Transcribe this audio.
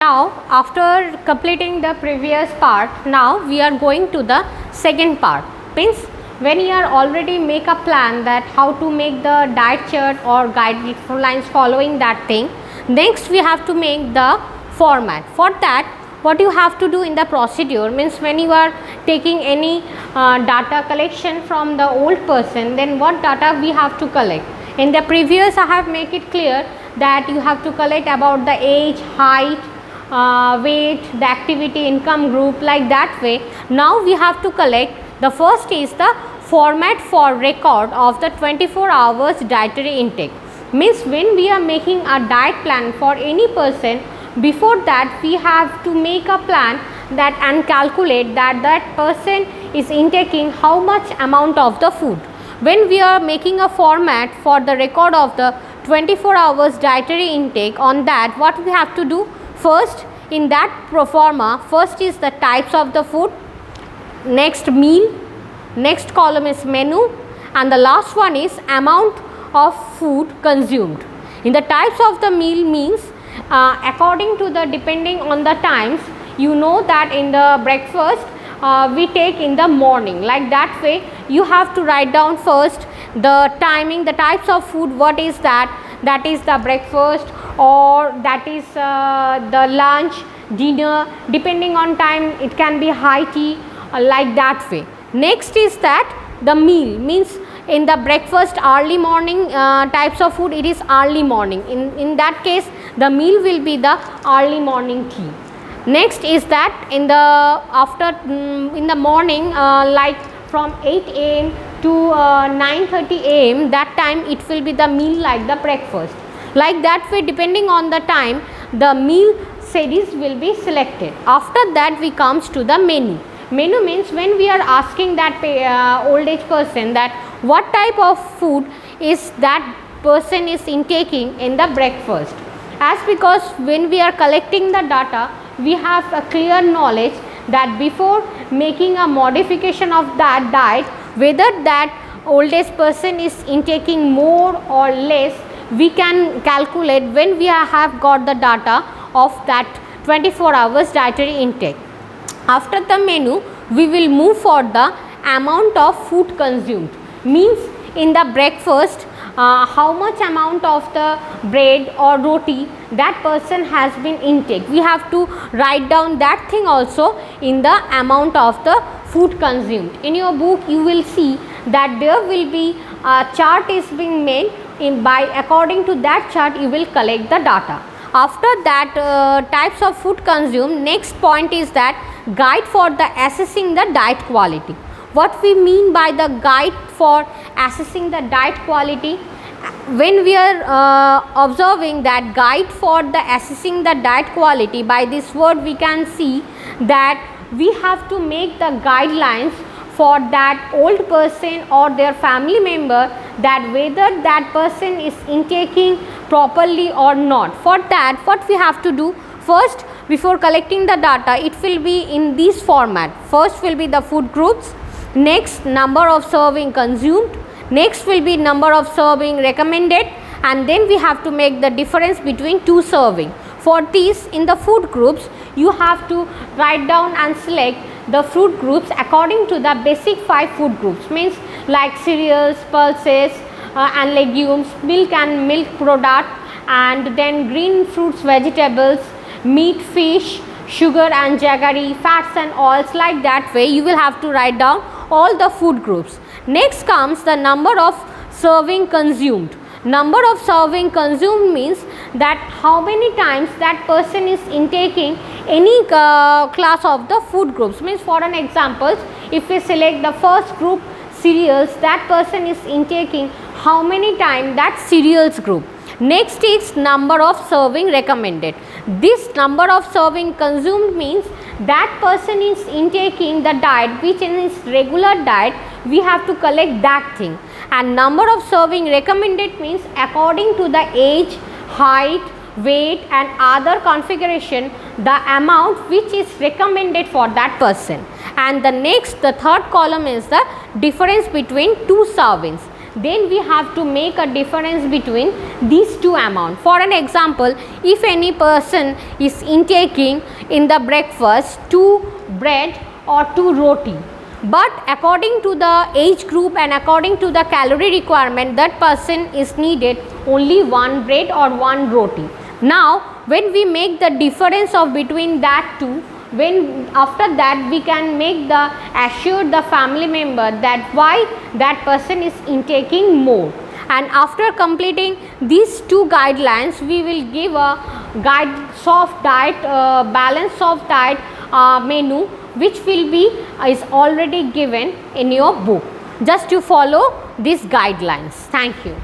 Now after completing the previous part, now we are going to the second part. Means when you are already make a plan that how to make the diet chart or guidelines following that thing, next we have to make the format. For that, what you have to do in the procedure means when you are taking any data collection from the old person, then what data we have to collect. In the previous I have make it clear that you have to collect about the age, height, weight, the activity, income group, like that way. Now we have to collect, the first is the format for record of the 24 hours dietary intake. Means when we are making a diet plan for any person, before that we have to make a plan that and calculate that that person is intaking how much amount of the food. When we are making a format for the record of the 24 hours dietary intake, on that what we have to do, first in that pro forma, first is the types of the food, next meal, next column is menu, and the last one is amount of food consumed. In the types of the meal means according to the depending on the times, you know that in the breakfast we take in the morning, like that way you have to write down first the timing, the types of food, what is that, that is the breakfast or that is the lunch, dinner, depending on time it can be high tea, like that way. Next is that the meal means in the breakfast early morning types of food, it is early morning, in that case the meal will be the early morning tea. Next is that in the after in the morning like from 8 am to 9:30 am, that time it will be the meal like the breakfast, like that way depending on the time the meal series will be selected. After that we comes to the menu. Menu means when we are asking that old age person that what type of food is that person is intaking in the breakfast. As because when we are collecting the data, we have a clear knowledge that before making a modification of that diet, whether that old age person is intaking more or less, we can calculate when we have got the data of that 24 hours dietary intake. After the menu, we will move for the amount of food consumed. Means in the breakfast how much amount of the bread or roti that person has been intake. We have to write down that thing also in the amount of the food consumed. In your book you will see that there will be a chart is being made, in by according to that chart you will collect the data. After that types of food consumed, next point is that guide for the assessing the diet quality. What we mean by the guide for assessing the diet quality, when we are observing that guide for the assessing the diet quality, by this word we can see that we have to make the guidelines for that old person or their family member, that whether that person is intaking properly or not. For that what we have to do, first before collecting the data it will be in this format. First will be the food groups, next number of serving consumed, next will be number of serving recommended, and then we have to make the difference between two serving. For these in the food groups you have to write down and select the food groups according to the basic 5 food groups, means like cereals, pulses and legumes, milk and milk product, and then green fruits, vegetables, meat, fish, sugar and jaggery, fats and oils, like that way you will have to write down all the food groups. Next comes the number of serving consumed. Number of serving consumed means that how many times that person is intaking any class of the food groups. Means for an example, if we select the first group cereals, that person is intaking how many times that cereals group. Next is number of serving recommended. This number of serving consumed means that person is intaking the diet which in his regular diet we have to collect that thing. And number of serving recommended means according to the age, height, weight and other configuration, the amount which is recommended for that person. And the next, the third column is the difference between two servings. then we have to make a difference between these two amounts. For an example, if any person is intaking in the breakfast 2 bread or 2 roti, but according to the age group and according to the calorie requirement, that person is needed only 1 bread or 1 roti. Now when we make the difference of between that two, when after that we can make the assure the family member that why that person is intaking more, and after completing these two guidelines we will give a guide soft diet balanced soft diet menu, which will be is already given in your book. Just to follow these guidelines. Thank you.